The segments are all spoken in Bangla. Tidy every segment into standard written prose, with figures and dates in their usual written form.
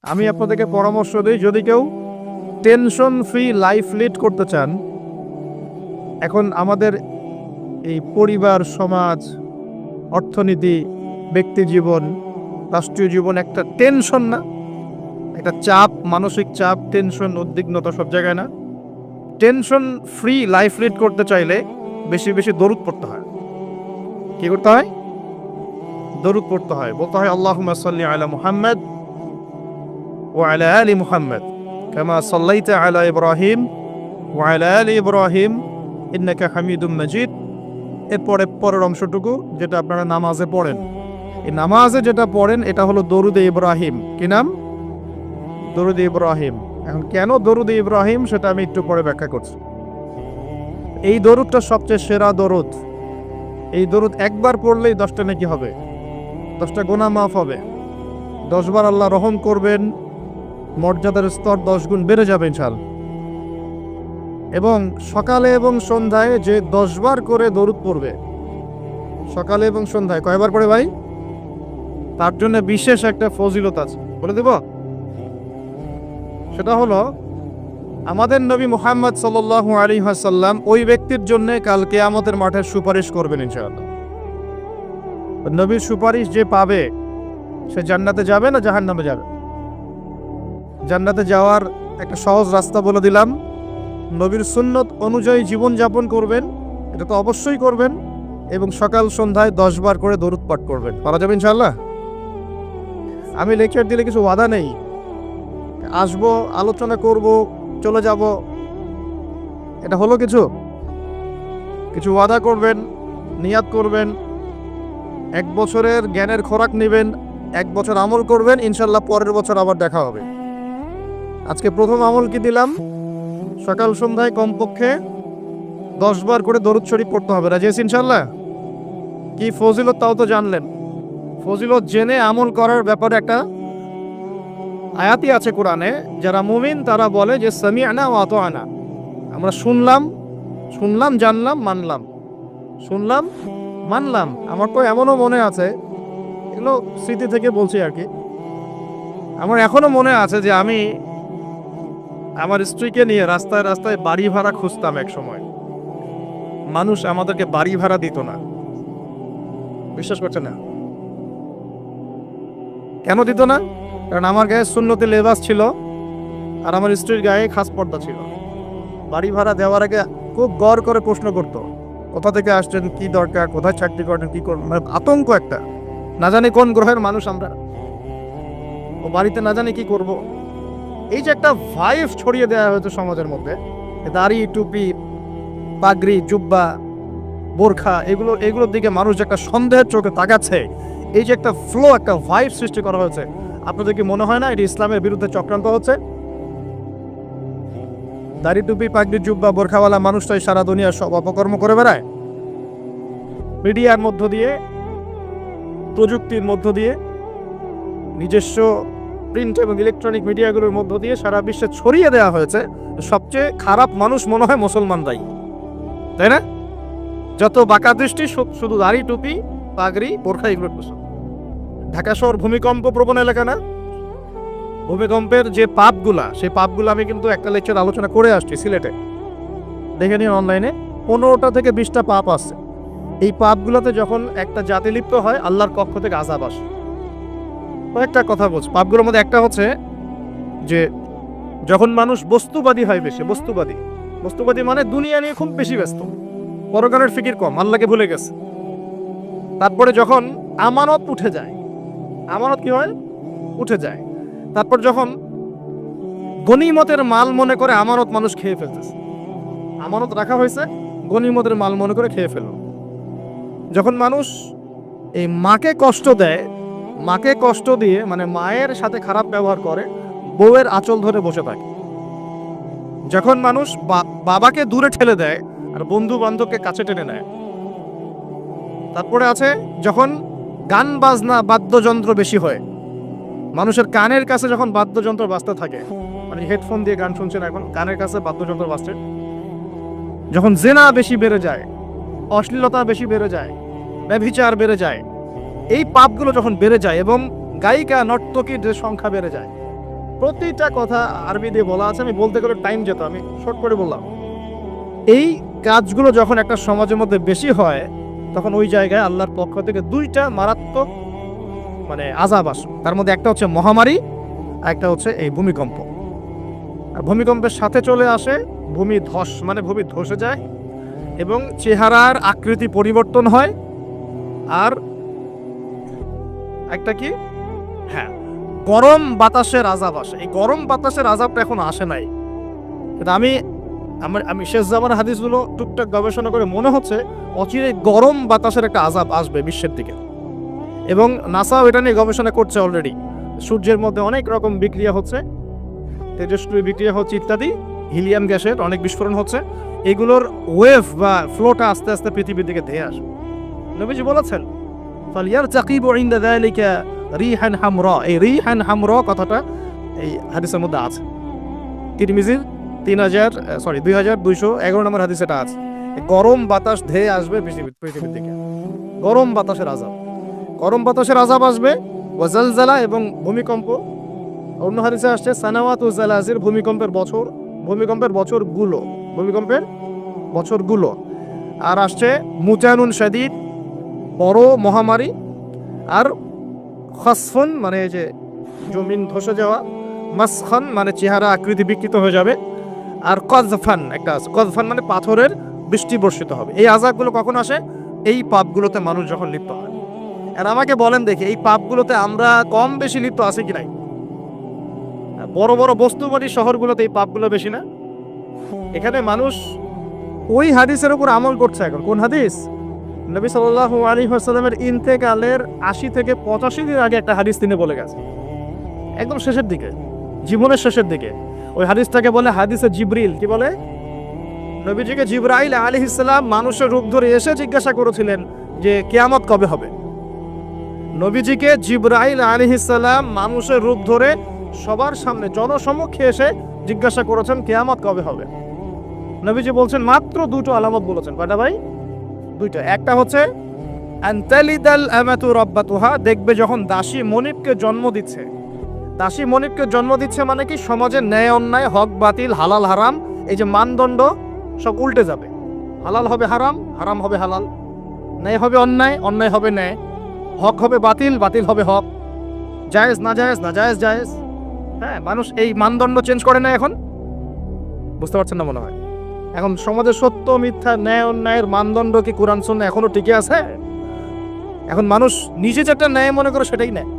আমি আপনাদেরকে পরামর্শ দিই, যদি কেউ টেনশন ফ্রি লাইফ লিড করতে চান, এখন আমাদের এই পরিবার, সমাজ, অর্থনীতি, ব্যক্তি জীবন, রাষ্ট্রীয় জীবন একটা টেনশন না, একটা চাপ, মানসিক চাপ, টেনশন, উদ্বিগ্নতা সব জায়গায় না। টেনশন ফ্রি লাইফ লিড করতে চাইলে বেশি বেশি দরুদ পড়তে হয়। কি করতে হয়? দরুদ পড়তে হয়। বলতে হয় আল্লাহুম্মা সাল্লি আলা মুহাম্মাদ ওয়া আলা আলি মুহাম্মাদ কামা সাল্লাইতা আলা ইব্রাহিম ওয়া আলা আলি ইব্রাহিম ইন্নাকা হামিদুম মাজিদ। এরপরে পরের অংশটুকু যেটা আপনারা নামাজে পড়েন, এই নামাজে যেটা পড়েন এটা হলো দরুদে ইব্রাহিম। কি নাম? দরুদে ইব্রাহিম। এখন কেন দরুদে ইব্রাহিম সেটা আমি একটু পরে ব্যাখ্যা করছি। এই দরুদটা সবচেয়ে সেরা দরুদ। এই দরুদ একবার পড়লেই 10টা নেকি হবে, 10টা গুনাহ মাফ হবে, 10 বার আল্লাহ রহম করবেন, মর্যাদার স্তর 10 গুণ বেড়ে যাবে ইনশাআল্লাহ। এবং সকালে এবং সন্ধ্যায় যে 10 বার করে দরুদ পড়বে, সকালে এবং সন্ধ্যায় কয়বার পড়ে ভাই? তার জন্য বিশেষ একটা ফজিলত আছে, বলে দেব। সেটা হলো আমাদের নবী মুহাম্মদ সাল্লাল্লাহু আলাইহি ওয়াসাল্লাম ওই ব্যক্তির জন্য কাল কিয়ামতের মাঠে সুপারিশ করবেন ইনশাআল্লাহ। নবীর সুপারিশ যে পাবে সে জান্নাতে যাবে না জাহান্নামে যাবে? জান্নাতে যাওয়ার একটা সহজ রাস্তা বলে দিলাম। নবীর সুন্নত অনুযায়ী জীবন যাপন করবেন, এটা তো অবশ্যই করবেন, এবং সকাল সন্ধ্যায় 10 বার করে দরুদ পাঠ করবেন। পারা যাবে ইনশাআল্লাহ। আমি লেকচার দিলে কিছু ওয়াদা নেই, আসবো, আলোচনা করব, চলে যাব, এটা হলো কিছু কিছু ওয়াদা করবেন, নিয়াত করবেন, 1 বছরের জ্ঞানের খোরাক নেবেন, 1 বছর আমল করবেন, ইনশাল্লাহ পরের বছর আবার দেখা হবে। আজকে প্রথম আমল কি দিলাম? সকাল সন্ধ্যায় কমপক্ষে 10 বার করে দরুদ শরীফ পড়তে হবে। রাজি আছি ইনশাল্লাহ? কি ফজিলত তাও তো জানলেন। ফজিলত জেনে আমল করার ব্যাপারে একটা আয়াতই আছে কোরআনে, যারা মুমিন তারা বলে যে সামি'না ওয়া আতা'না। আমরা শুনলাম, জানলাম, মানলাম, শুনলাম, মানলাম। আমার তো এমনও মনে আছে, এগুলো স্মৃতি থেকে বলছি আর কি, আমার এখনো মনে আছে যে আমি আমার স্ত্রীকে নিয়ে রাস্তায় রাস্তায় বাড়ি ভাড়া খুঁজতাম এক সময়। মানুষ আমাদেরকে বাড়ি ভাড়া দিত না। বিশ্বাস করছে না? কেন দিত না? কারণ আমার গায়ে সুন্নতি লেবাস ছিল আর আমার স্ত্রীর গায়ে খাস পর্দা ছিল। বাড়ি ভাড়া দেওয়ার আগে খুব গড় করে প্রশ্ন করত, কোথা থেকে আসছেন, কি দরকার, কোথায় চাকরি করেন, কি করবেন, মানে আতঙ্ক একটা। না জানি কোন গ্রহের মানুষ আমরা, ও বাড়িতে না জানি কি করব। এই যে একটা ভাইব ছড়িয়ে দেওয়া হয়েছে সমাজের মধ্যে, দাড়ি, টুপি, পাগড়ি, জুব্বা, বোরখা, এগুলোর দিকে মানুষ যে একটা সন্দেহের চোখে তাকাচ্ছে, এই যে একটা ফ্লো, একটা ভাইব সৃষ্টি করা হয়েছে, আপনাদের কি মনে হয় না এটি ইসলামের বিরুদ্ধে চক্রান্ত হচ্ছে? দাড়ি, টুপি, পাগড়ি, জুব্বা, বোরখাওয়ালা মানুষটাই সারা দুনিয়া সব অপকর্ম করে বেড়ায়। মিডিয়ার মধ্য দিয়ে, প্রযুক্তির মধ্য দিয়ে, নিজস্ব প্রিন্ট এবং ইলেকট্রনিক মিডিয়াগুলোর মধ্য দিয়ে সারা বিশ্বে ছড়িয়ে দেওয়া হয়েছে সবচেয়ে খারাপ মানুষ মনে হয় মুসলমানরাই, তাই না? যত বাঁকা দৃষ্টি শুধু দাড়ি, টুপি, পাগড়ি, বোরখা, এগুলোর পোশাক। ঢাকা শহর ভূমিকম্প প্রবণ এলাকা না? ভূমিকম্পের যে পাপগুলা, সেই পাপগুলো আমি কিন্তু একটা লেকচার আলোচনা করে আসছি সিলেটে, দেখে নিন অনলাইনে। 15টা থেকে 20টা পাপ আছে। এই পাপগুলোতে যখন একটা জাতি লিপ্ত হয়, আল্লাহর পক্ষ থেকে আযাব আসে। কয়েকটা কথা বলছি। পাপগুলোর মধ্যে একটা হচ্ছে যে যখন মানুষ বস্তুবাদী হয়, বেশি বস্তুবাদী মানে দুনিয়া নিয়ে খুব বেশি ব্যস্ত, পরকালের ফিকির কম, আল্লাহকে ভুলে গেছে। তারপরে যখন আমানত উঠে যায়, আমানত কি হয়? উঠে যায়। তারপর যখন গনিমতের মাল মনে করে আমানত মানুষ খেয়ে ফেলতেছে, আমানত রাখা হয়েছে, গনিমতের মাল মনে করে খেয়ে ফেলল। যখন মানুষ এই মাকে কষ্ট দেয়, মাকে কষ্ট দিয়ে মানে মায়ের সাথে খারাপ ব্যবহার করে, বউয়ের আঁচল ধরে বসে থাকে। যখন মানুষ বাবাকে দূরে ঠেলে দেয় আর বন্ধু বান্ধবকে কাছে টেনে নেয়। তারপরে আছে যখন গান বাজনা, বাদ্যযন্ত্র বেশি হয়, মানুষের কানের কাছে যখন বাদ্যযন্ত্র বাজতে থাকে, মানে হেডফোন দিয়ে গান শুনছেন, এখন কানের কাছে বাদ্যযন্ত্র বাজছে। যখন জেনা বেশি বেড়ে যায়, অশ্লীলতা বেশি বেড়ে যায়, ব্যভিচার বেড়ে যায়, এই পাপগুলো যখন বেড়ে যায় এবং গায়িকা নর্তকীর যে সংখ্যা বেড়ে যায়, প্রতিটা কথা আরবি দিয়ে বলা আছে, আমি বলতে গেলে টাইম যেত, আমি শর্ট করে বললাম। এই কাজগুলো যখন একটা সমাজের মধ্যে বেশি হয় তখন ওই জায়গায় আল্লাহর পক্ষ থেকে দুইটা মারাত্মক মানে আযাব আসে। তার মধ্যে একটা হচ্ছে মহামারী, আর একটা হচ্ছে এই ভূমিকম্প। আর ভূমিকম্পের সাথে চলে আসে ভূমি ধস, মানে ভূমি ধসে যায় এবং চেহারার আকৃতি পরিবর্তন হয়। আর একটা কি, হ্যাঁ, গরম বাতাসের আযাব আসে। এই গরম বাতাসের আযাবটা এখন আসে নাই, কিন্তু আমি শেষ জামানার হাদিসগুলো টুকটাক গবেষণা করে মনে হচ্ছে অচিরে গরম বাতাসের একটা আযাব আসবে বিশ্বের দিকে। এবং নাসাও এটা নিয়ে গবেষণা করছে অলরেডি। সূর্যের মধ্যে অনেক রকম বিক্রিয়া হচ্ছে, তেজস্ক্রিয় বিক্রিয়া হচ্ছে ইত্যাদি, হিলিয়াম গ্যাসের অনেক বিস্ফোরণ হচ্ছে। এগুলোর ওয়েভ বা ফ্লোটা আস্তে আস্তে পৃথিবীর দিকে ধেয়ে আসবে। নবীজি বলেছেন ফালিয়ারতাকিবু ইনদা যালিকা রিহান হামরা। এই রিহান হামরা কথাটা এই হাদিসের মধ্যে আছে। তিরমিজির 2211 নম্বর হাদিস এটা আছে। গরম বাতাস ধেয়ে আসবে পৃথিবীর দিকে, গরম বাতাসের আযাব, গরম বাতাসের আযাব আসবে। ওয়াজালজালা এবং ভূমিকম্প। অন্য হাদিসে আসছে সানাওয়াতু জালাজির, ভূমিকম্পের বছরগুলো। আর আসছে মুতানুন শাদীদ, বড় মহামারী। আর খাসফুন মানে যে জমিন ধসে যাওয়া, মাসখান মানে চেহারা আকৃতি বিকৃত হয়ে যাবে। আর কজফান একটা আছে, কজফান মানে পাথরের বৃষ্টি বর্ষিত হবে। এই আযাবগুলো কখন আসে? এই পাপগুলোতে মানুষ যখন লিপ্ত হয়। আর আমাকে বলেন দেখি, এই পাপগুলোতে আমরা কম বেশি লিপ্ত আছে কি নাই? বড় বড় বস্তুবাদী শহরগুলোতে এই পাপগুলো বেশি না? এখানে মানুষ ওই হাদিসের উপর আমল করছে। এখন কোন হাদিস? নবী সাল্লাল্লাহু আলাইহি ওয়াসাল্লামের ইন্তেকালের 80 থেকে 85 দিন আগে একটা হাদিস তিনি বলে গেছে, একদম শেষের দিকে, জীবনের শেষের দিকে। ওই হাদিসটাকে বলে হাদিসে জিবরিল। কি বলে? নবীজিকে জিবরাইল আলাইহিস সালাম মানুষের রূপ ধরে এসে জিজ্ঞাসা করেছিলেন যে কিয়ামত কবে হবে। নবীজিকে জিবরাইল আলাইহিস সালাম মানুষের রূপ ধরে সবার সামনে জনসমক্ষে এসে জিজ্ঞাসা করেছেন কিয়ামত কবে হবে। নবীজি বলছেন মাত্র দুটো আলামত বলেছেন। কয়টা ভাই? দুইটা। একটা হচ্ছে আনতালিদাল আমাতু রাব্বাতুহা, দেখবে যখন দাসী মনিবকে জন্ম দিচ্ছে। দাসী মনিবকে জন্ম দিচ্ছে মানে কি? সমাজের ন্যায় অন্যায়, হক বাতিল, হালাল হারাম, এই যে মানদণ্ড সব উল্টে যাবে। হালাল হবে হারাম, হারাম হবে হালাল, ন্যায় হবে অন্যায়, অন্যায় হবে ন্যায়, হক হবে বাতিল, বাতিল হবে হক, জায়েজ না জায়েজ, না জায়েজ জায়েজ। হ্যাঁ, মানুষ এই মানদণ্ড চেঞ্জ করে না এখন। বুঝতে পারছেন না মনে হয়? এখন সমাজের সত্য মিথ্যা, ন্যায় অন্যায়ের মানদণ্ড কি কোরআন সুন্নাহ এখনো টিকে আছে? এখন মানুষ নিজে যেটা ন্যায় মনে করে সেটাই ন্যায়,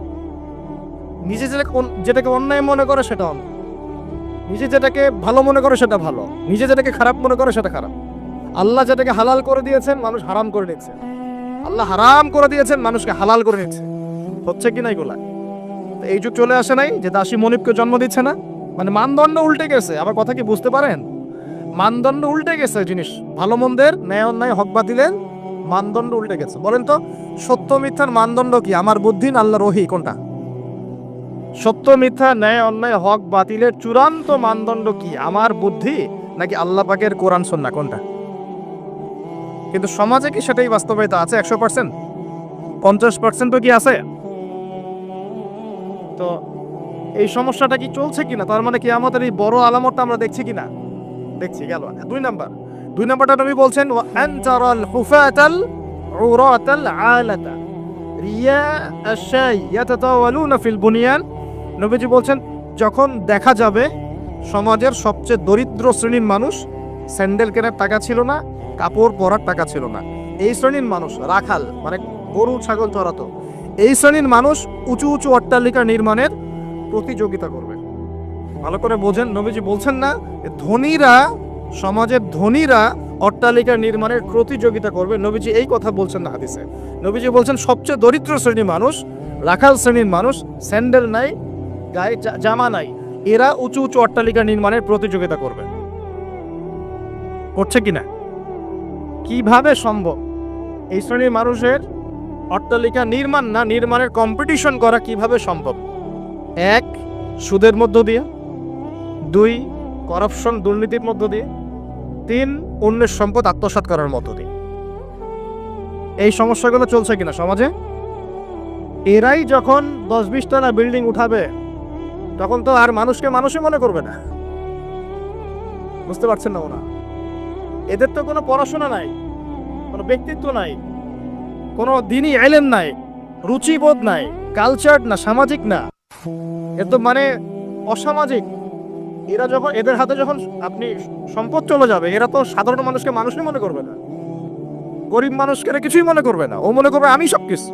নিজে যেটাকে অন্যায় মনে করে সেটা অন্যায়, নিজে যেটাকে ভালো মনে করে সেটা ভালো, নিজে যেটাকে খারাপ মনে করে সেটা খারাপ। আল্লাহ যেটাকে হালাল করে দিয়েছেন মানুষ হারাম করে নিচ্ছে, আল্লাহ হারাম করে দিয়েছেন মানুষকে হালাল করে নিচ্ছে। হচ্ছে কি না এগুলা? এই যুগ চলে আসে নাই যে দাসী মনিবকে জন্ম দিচ্ছে না? মানে মানদণ্ড উল্টে গেছে। আমার কথা কি বুঝতে পারেন? মানদণ্ড উল্টে গেছে। জিনিস ভালো মন্দের, ন্যায় অন্যায়, হক বাতিলের মানদণ্ড উল্টে গেছে। বলেন তো সত্য মিথ্যার মানদণ্ড কি? আমার বুদ্ধি না আল্লাহর ওহী? কোনটা? সত্য মিথ্যা, ন্যায় অন্যায়, হক বাতিলের চূড়ান্ত মানদণ্ড কি? আমার বুদ্ধি নাকি আল্লাহ পাকের কোরআন সুন্নাহ? কোনটা? কিন্তু সমাজে কি সেটাই বাস্তবায়িত আছে 100%? 50% কি আছে? তো এই সমস্যাটা কি চলছে কিনা? তার মানে কি আমাদের এই বড় আলামতটা আমরা দেখছি কিনা? দেখছি। গেল 2 নাম্বারটা নবী বলছেন ওয়া আনতারাল হুফাতাল উরাতাল আলাতা রিয়া আশাই ইয়াতাতাওয়ালুনা ফিল বুনিয়ান। নবীজি বলছেন যখন দেখা যাবে সমাজের সবচেয়ে দরিদ্র শ্রেণীর মানুষ, স্যান্ডেল কেনার টাকা ছিল না, কাপড় পরার টাকা ছিল না, এই শ্রেণীর মানুষ, রাখাল মানে গরু ছাগল চড়াতো, এই শ্রেণীর মানুষ উঁচু উঁচু অট্টালিকা নির্মাণের প্রতিযোগিতা করবে। ভালো করে বোঝেন, নবীজি বলছেন না ধনীরা, সমাজের ধনীরা অট্টালিকা নির্মাণের প্রতিযোগিতা করবে। নবীজি এই কথা বলছেন না হাদিসে। নবীজি বলছেন সবচেয়ে দরিদ্র শ্রেণীর মানুষ, রাখাল শ্রেণীর মানুষ, স্যান্ডেল নাই, গায়ে জামা নাই, এরা উঁচু উঁচু অট্টালিকা নির্মাণের প্রতিযোগিতা করবে। করছে কিনা? কিভাবে সম্ভব? এই শ্রেণীর মানুষের অট্টালিকা নির্মাণ না, নির্মাণের কম্পিটিশন করা কিভাবে সম্ভব? 1 সুদের মধ্য দিয়ে, 2 করাপশন দুর্নীতির মধ্য দিয়ে, 3 অন্যের সম্পদ আত্মসাৎ করার মধ্য দিয়ে। এই সমস্যাগুলো চলছে কিনা সমাজে? এরাই যখন 10-20 তলা বিল্ডিং উঠাবে তখন তো আর মানুষকে মানুষই মনে করবে না। বুঝতে পারছেন না ওরা? এদের তো কোনো পড়াশোনা নাই, কোনো ব্যক্তিত্ব নাই, কোনো দিনই এলেম নাই, রুচিবোধ নাই, কালচার না, সামাজিক না, এ তো মানে অসামাজিক। এরা যখন এদের হাতে যখন আপনি সম্পদ চলে যাবে, এরা তো সাধারণ মানুষকে মানুষই মনে করবে না, গরিব মানুষকে এরা কিছুই মনে করবে না, ও মনে করবে আমি সবকিছু।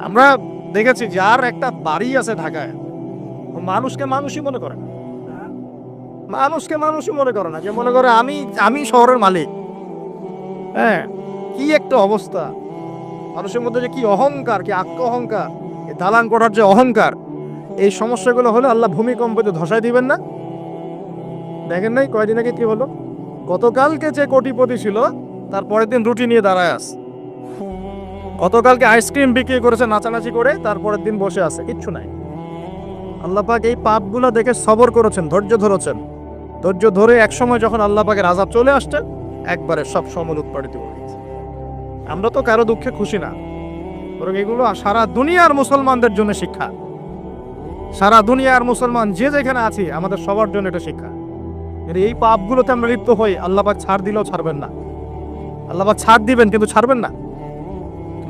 আমরা দেখেছি যার একটা বাড়ি আছে ঢাকায়, ও মানুষকে মানুষই মনে করে না, মানুষকে মানুষই মনে করে না, যে মনে করে আমি আমি শহরের মালিক। হ্যাঁ, কি একটা অবস্থা মানুষের মধ্যে, যে কি অহংকার, কি আত্ম অহংকার, এই দালান করার যে অহংকার, এই সমস্যাগুলো হলে আল্লাহ ভূমিকম্পতে ধসায় দিবেন না? দেখেন নাই কয়দিন আগে কি হলো? গতকালকে যে কোটিপতি ছিল তার পরের দিন রুটি নিয়ে দাঁড়ায় আছে। গতকালকে আইসক্রিম বিক্রি করেছে নাচানাচি করে, তারপরের দিন বসে আছে, কিচ্ছু নাই। আল্লাহ পাক এই পাপগুলো দেখে সবর করেছেন, ধৈর্য ধরেছেন। ধৈর্য ধরে একসময় যখন আল্লাহ পাকের আযাব চলে আসছে, একবারে সব সমূল উৎপাদিত হয়ে গেছে। আমরা তো কারো দুঃখে খুশি না, বরং এগুলো সারা দুনিয়ার মুসলমানদের জন্য শিক্ষা। সারা দুনিয়ার মুসলমান যে যেখানে আছি, আমাদের সবার জন্য এটা শিক্ষা। এই পাপগুলোতে আমরা লিপ্ত হই, আল্লাহ পাক ছাড় দিলেও ছাড়বেন না। আল্লাহ পাক ছাড় দিবেন কিন্তু ছাড়বেন না।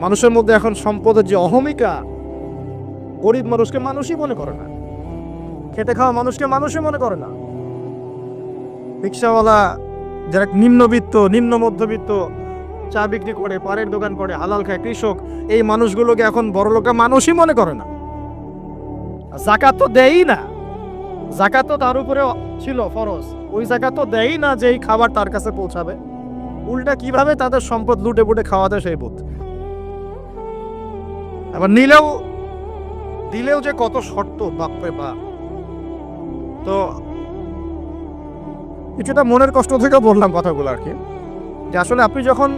মানুষের মধ্যে এখন সম্পদের যে অহমিকা, গরিব মানুষকে মানুষই মনে করে না, খেটে খাওয়া মানুষকে মানুষই মনে করে না। রিক্সাওয়ালা, যারা নিম্নবিত্ত, নিম্ন মধ্যবিত্ত, চা বিক্রি করে, পানের দোকান করে, হালাল খায়, কৃষক, এই মানুষগুলোকে এখন বড়লোকরা মানুষই মনে করে না। যাকাত তো দেয়ই না, যাকাত তো তার উপরে ছিল ফরজ, ওই যাকাত তো দেয়ই না যে এই খাবার তার কাছে পৌঁছাবে। উল্টা কিভাবে তাদের সম্পদ লুটে পুটে খাওয়াতে সেই বোধ। আবার দিলেও যে কত শর্ত, বাপরে বাপ। তো কিছুটা মনের কষ্ট থেকে বললাম কথাগুলো আর কি, যে আসলে আপনি যখন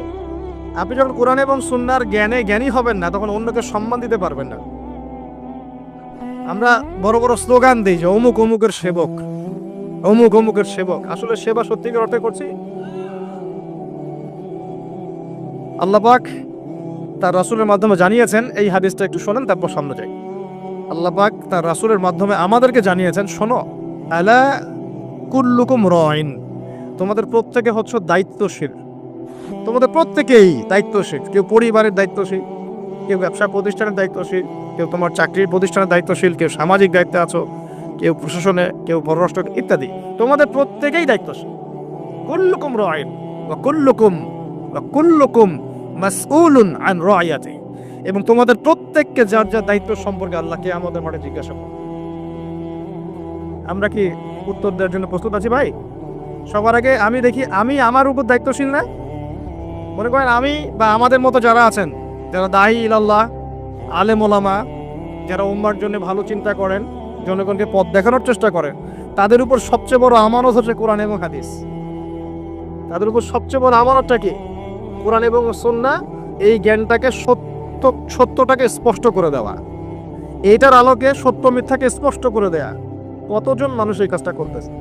কোরআন এবং সুন্নাহর জ্ঞানী হবেন না, তখন অন্যকে সম্মান দিতে পারবেন না। আমরা বড় বড় স্লোগান দিই যে অমুক অমুকের সেবক, অমুক অমুকের সেবক। আসলে সেবা সত্যিকার অর্থে করছি? আল্লাহ পাক তার রাসূলের মাধ্যমে জানিয়েছেন, এই হাদিসটা একটু শোনেন তারপর সামনে যাই। আল্লাহ পাক তার রাসূলের মাধ্যমে আমাদেরকে জানিয়েছেন, শোনো, আলা কুল্লুকুম রাইন, তোমাদের প্রত্যেকে হচ্ছে দায়িত্বশীল। তোমাদের প্রত্যেকেই দায়িত্বশীল। কেউ পরিবারের দায়িত্বশীল, কেউ ব্যবসা প্রতিষ্ঠানের দায়িত্বশীল, কেউ তোমার চাকরির প্রতিষ্ঠানের দায়িত্বশীল, কেউ সামাজিক দায়িত্বে আছো, কেউ প্রশাসনে, কেউ পররাষ্ট্র ইত্যাদি। তোমাদের প্রত্যেকেই দায়িত্বশীল। কুল্লুকুম রাইন ওয়া কুল্লুকুম মাসউলুন আন রাইয়াতি, এবং তোমাদের প্রত্যেককে যার যার দায়িত্ব সম্পর্কে আল্লাহ কিয়ামতের মাঠে জিজ্ঞাসা করবে। আমরা কি উত্তর দেওয়ার জন্য প্রস্তুত আছি ভাই? সবার আগে আমি দেখি, আমি আমার উপর দায়িত্বশীল না? মনে করেন আমি বা আমাদের মতো যারা আছেন, যারা দায়ী ইলাল্লাহ, আলেম ওলামা, যারা উম্মার জন্য ভালো চিন্তা করেন, জনগণকে পথ দেখানোর চেষ্টা করেন, তাদের উপর সবচেয়ে বড় আমানত হচ্ছে কোরআন এবং হাদিস। তাদের উপর সবচেয়ে বড় আমানতটা কি? কোরআন এবং সুন্নাহ, এই জ্ঞানটাকে সত্যটাকে স্পষ্ট করে দেওয়া, এইটার আলোকে সত্য মিথ্যাকে স্পষ্ট করে দেয়া। কতজন মানুষ এই কাজটা করতেছে?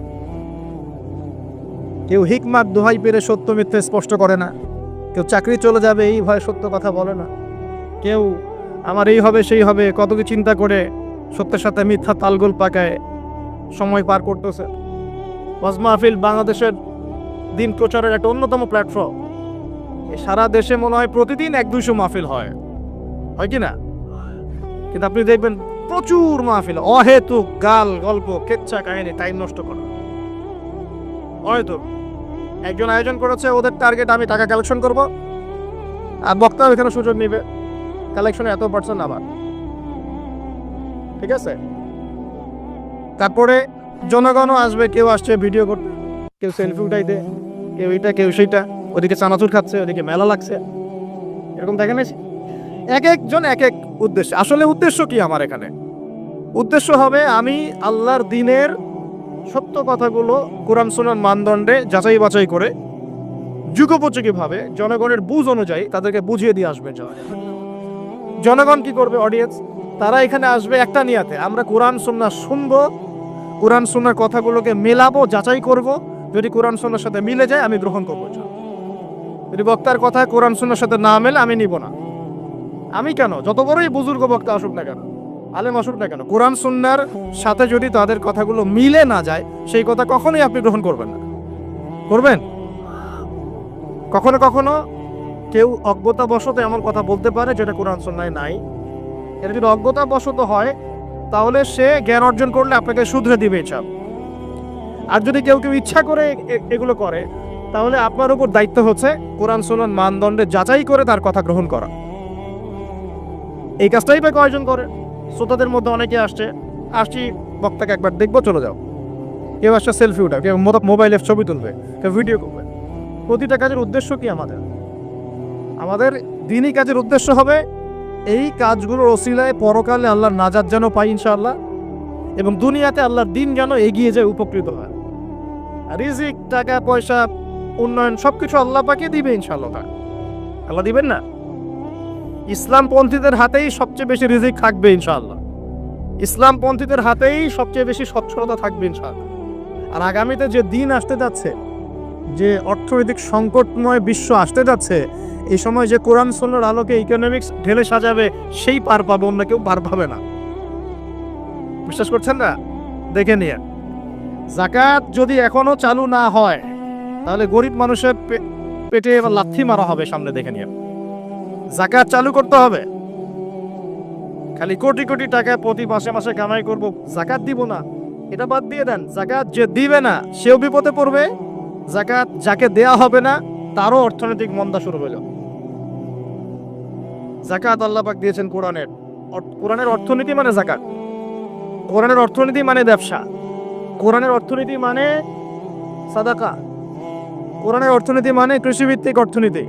কেউ হিকমাত দোহাই পেরে সত্য মিথ্যা স্পষ্ট করে না, কেউ চাকরি চলে যাবে এই ভয়ে সত্য কথা বলে না, কেউ আমার এই হবে সেই হবে কত কি চিন্তা করে সত্যের সাথে মিথ্যা তালগোল পাকায় সময় পার করতেছে। ওয়াজ মাহফিল বাংলাদেশের দিন প্রচারের একটা অন্যতম প্ল্যাটফর্ম। সারা দেশে মনে হয় প্রতিদিন 100-200 মাহফিল হয় কি না? কিন্তু আপনি দেখবেন প্রচুর মাহফিল, অহেতুক গাল গল্প, কেচ্ছা কাহিনী, টাইম নষ্ট করা। হয়তো একজন আয়োজন করেছে, ওদের টার্গেট আমি টাকা কালেকশন করব, আর বক্তাও এখানে সুযোগ নিবে, কালেকশনে এত পার্সেন্ট আবার, ঠিক আছে? তারপরে জনগণও আসবে, কেউ আসছে ভিডিও করতে, কেউ সেলফি উঠাইতে, কেউ এটা কেউ সেইটা, ওদিকে চানাচুর খাচ্ছে, ওদিকে মেলা লাগছে, এরকম দেখেন। এক একজন এক এক উদ্দেশ্য। আসলে উদ্দেশ্য কি আমার এখানে? উদ্দেশ্য হবে আমি আল্লাহর দ্বীনের সত্য কথাগুলো কোরআন সুন্নাহর মানদণ্ডে যাচাই বাছাই করে যুগোপযোগীভাবে জনগণের বুঝ অনুযায়ী তাদেরকে বুঝিয়ে দিয়ে আসবে। জনগণ কি করবে? অডিয়েন্স, তারা এখানে আসবে একটা নিয়াতে, আমরা কোরআন সুন্নাহ শুনবো, কোরআন সুন্নাহর কথাগুলোকে মেলাবো, যাচাই করব, যদি কোরআন সুন্নাহর সাথে মিলে যায় আমি গ্রহণ করবো, যদি বক্তার কথা কোরআন সুন্নাহর সাথে না মেলে আমি নিব না। আমি কেন? যত বড়ই বুজুর্গ বক্তা আসুক না কেন, আলেম আসুক না কেন, কোরআন সুন্নাহর সাথে যদি তাদের কথাগুলো মিলে না যায়, সেই কথা কখনোই আপনি গ্রহণ করবেন না। করবেন? কখনো কখনো কেউ অজ্ঞতাবশত এমন কথা বলতে পারে যেটা কোরআন সুন্নাহয় নাই। এটা যদি অজ্ঞতাবশত হয় তাহলে সে জ্ঞান অর্জন করলে আপনাকে শুধরে দিবে ইচ্ছা। আর যদি কেউ ইচ্ছা করে এগুলো করে, তাহলে আপনার উপর দায়িত্ব হচ্ছে কোরআন সুন্নাহর মানদণ্ডে যাচাই করে তার কথা গ্রহণ করা। এই কাজটাই বা কয়জন করে? শ্রোতাদের মধ্যে অনেকে আসছি বক্তাকে একবার দেখবো, চলে যাও। কেউ আসছে সেলফি উঠা, কেউ মোবাইলে ছবি তুলবে, কেউ ভিডিও করবে। প্রতিটা কাজের উদ্দেশ্য কি? আমাদের দিনই কাজের উদ্দেশ্য হবে এই কাজগুলোর ওসিলায় পরকালে আল্লাহর নাজাত যেন পাই ইনশাআল্লাহ, এবং দুনিয়াতে আল্লাহর দিন যেন এগিয়ে যায়, উপকৃত হয়। রিজিক, টাকা পয়সা, উন্নয়ন সবকিছু আল্লাহ পাকে দিবে ইনশাআল্লাহ। আল্লাহ দিবেন না? ইসলামপন্থীদের হাতেই সবচেয়ে বেশি রিজিক থাকবে ইনশাআল্লাহ। ইসলামপন্থীদের হাতেই সবচেয়ে বেশি সচ্ছলতা থাকবে ইনশাআল্লাহ। আর আগামীতে যে দিন আসতে যাচ্ছে, যে অর্থনৈতিক সংকটময় বিশ্ব আসতে যাচ্ছে, এই সময় যে কোরআন সুন্নাহর আলোকে ইকোনমিক্স ঢেলে সাজাবে, সেই পার পাবে, অন্য কেউ পার পাবে না। বিশ্বাস করছেন না? দেখে নিয়ে যাকাত যদি এখনো চালু না হয়, তাহলে গরিব মানুষের পেটে এবার লাথি মারা হবে সামনে। দেখে নিয়ে যাকাত চালু করতে হবে। খালি কোটি কোটি টাকা প্রতি মাসে মাসে কামাই করব, যাকাত দিব না, এটা বাদ দিয়ে দেন। যাকাত যে দিবে না সেও বিপদে পড়বে, যাকাত যাকে দেয়া হবে না তারও অর্থনৈতিক মন্দা শুরু হলো। যাকাত আল্লাহ পাক দিয়েছেন কোরআনের অর্থনীতি মানে যাকাত। কোরআনের অর্থনীতি মানে ব্যবসা। কোরআনের অর্থনীতি মানে সাদাকা। কোরআনের অর্থনীতি মানে কৃষিভিত্তিক অর্থনীতি।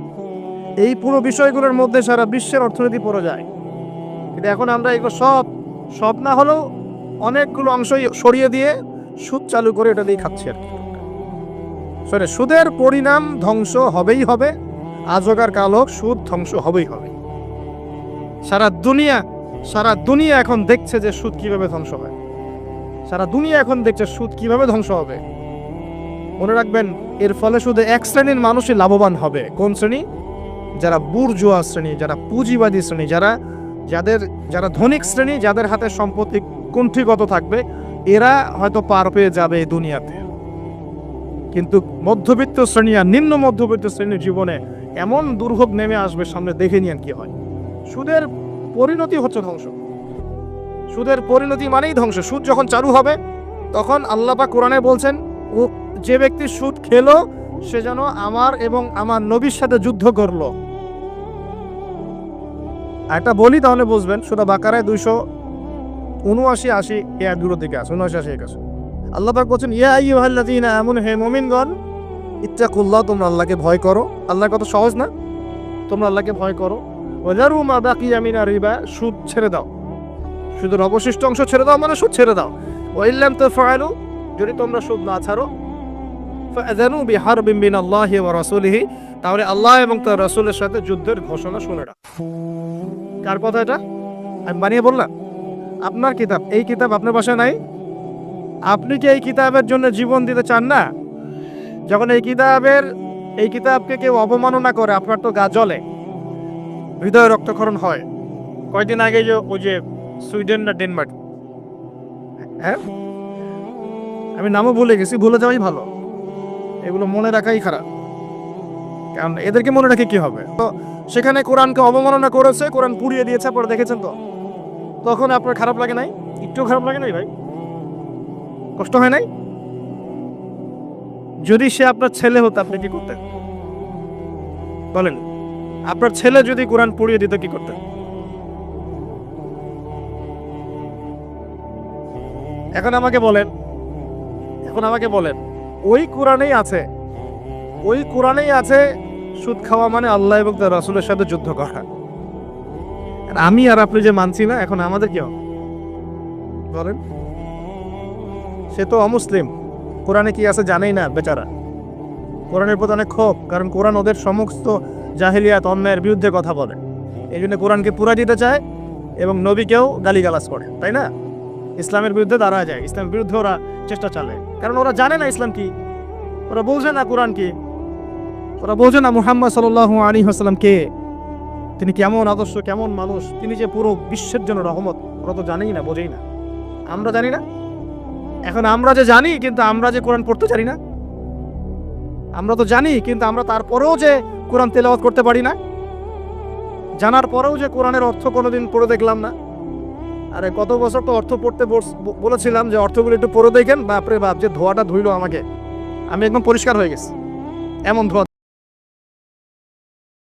এই পুরো বিষয়গুলোর মধ্যে সারা বিশ্বের অর্থনীতি পড়ে যায়। কিন্তু এখন আমরা এগুলো সব না হলেও অনেকগুলো অংশই সরিয়ে দিয়ে সুদ চালু করে এটা দিয়ে খাচ্ছি আর কি। সুদের পরিণাম ধ্বংস হবেই হবে, আজকার কালো সুদ ধ্বংস হবেই হবে। সারা দুনিয়া এখন দেখছে যে সুদ কিভাবে ধ্বংস হয়। সারা দুনিয়া এখন দেখছে সুদ কিভাবে ধ্বংস হবে। মনে রাখবেন, এর ফলে শুধু এক শ্রেণীর মানুষই লাভবান হবে। কোন শ্রেণী? যারা বুর্জোয়া শ্রেণী, যারা পুঁজিবাদী শ্রেণী, যারা ধনিক শ্রেণী, যাদের হাতে সম্পত্তি কুণ্ঠিগত থাকবে, এরা হয়তো পার পেয়ে যাবে এই দুনিয়াতে। কিন্তু মধ্যবিত্ত শ্রেণী আর নিম্ন মধ্যবিত্ত শ্রেণীর জীবনে এমন দুর্ভোগ নেমে আসবে সামনে, দেখে নিন কি হয়। সুদের পরিণতি হচ্ছে ধ্বংস। সুদের পরিণতি মানেই ধ্বংস। সুদ যখন চালু হবে তখন আল্লাহ পাক কোরআনে বলছেন, ও যে ব্যক্তি সুদ খেলো সে যেন আমার এবং আমার নবীর সাথে যুদ্ধ করলো। একটা বলি তাহলে বুঝবেন। সূরা বাকারায় 279-80 এর দূর দিকে আছে, 79-80 আছে। আল্লাহ পাক বলছেন, ইয়া আইয়ুহাল্লাযীনা আমানু, হে মুমিনগণ, ইত্তাকুল্লাহ, তোমরা আল্লাহকে ভয় করো। আল্লাহর কথা সহজ না? তোমরা আল্লাহকে ভয় করো। ওয়াযারু মা বাকিয়া মিনার রিবা, সুদ ছেড়ে দাও। সুদের অবশিষ্ট অংশ ছেড়ে দাও মানে সুদ ছেড়ে দাও। ওয়া ইল্লাম তাফআলু, যদি তোমরা সুদ না ছাড়ো, ফাআযানু বিহারবিন মিনাল্লাহি ওয়া রাসূলিহি, তাহলে আল্লাহ এবং তার রাসূলের সাথে যুদ্ধের ঘোষণা শুনে রাখ। কার কথা এটা? আমি বানিয়ে বললাম? আপনার কিতাব। এই কিতাব আপনার বাসায় নাই? আপনি কি এই কিতাবের জন্য জীবন দিতে চান না? যখন এই কিতাবকে কেউ অবমাননা করে, আপনার তো গা জ্বলে, হৃদয় রক্তক্ষরণ হয়। কয়েকদিন আগে ওই যে সুইডেন না ডেনমার্ক, হ্যাঁ, আমি নামও ভুলে গেছি, ভুলে যাওয়াই ভালো। এগুলো মনে রাখাই খারাপ, কারণ এদেরকে মনে রাখে কি হবে। তো সেখানে কোরআনকে অবমাননা করেছে, কোরআন পুড়িয়ে দিয়েছে, পরে দেখেছেন তো, তখন আপনার খারাপ লাগে নাই? একটু খারাপ লাগে নাই ভাই? কষ্ট হয় নাই? যদি সে আপনার ছেলে হতো, আপনি কি করতেন বলেন? আপনার ছেলে যদি কোরআন পড়িয়ে দিত, কি করতেন? এখন আমাকে বলেন, ওই কোরআনেই আছে সুদ খাওয়া মানে আল্লাহ এবং তার রাসূলের সাথে যুদ্ধ করা। আমি আর আপনি যে মানছি না, এখন আমাদের কি হবে বলেন? সে তো অমুসলিম, কোরআনে কি আছে জানেই না বেচারা। কোরআনের প্রতি অনেক ক্ষোভ, কারণ কোরআন ওদের সমস্ত জাহেলিয়াত, অন্যায়ের বিরুদ্ধে কথা বলে। এই জন্য কোরআনকে পুরা দিতে চায় এবং নবীকেও গালিগালাজ করে, তাই না? ইসলামের বিরুদ্ধে দাঁড়া যায়, ইসলামের বিরুদ্ধে ওরা চেষ্টা চালায়, কারণ ওরা জানে না ইসলাম কি, ওরা বোঝে না কোরআন কি, ওরা বোঝে না মুহাম্মদ সাল্লাল্লাহু আলাইহি ওয়াসাল্লাম কে, তিনি কেমন আদর্শ, কেমন মানুষ, তিনি যে পুরো বিশ্বের জন্য রহমত, ওরা তো জানেই না, বোঝেই না। আমরা জানি না? এখন আমরা যে জানি, কিন্তু আমরা যে কোরআন পড়তে জানি না। আমরা তো জানি, কিন্তু আমরা তারপরেও যে কোরআন তেলাওয়াত করতে পারি না, জানার পরেও যে কোরআনের অর্থ কোনোদিন পড়ে দেখলাম না। আরে কত বছর তো অর্থ পড়তে বলেছিলাম যে অর্থগুলো একটু পড়ে দেখেন, বাপরে বাপ, যে ধোয়াটা ধুইলো আমাকে, আমি একদম পরিষ্কার হয়ে গেছি, এমন ধোয়া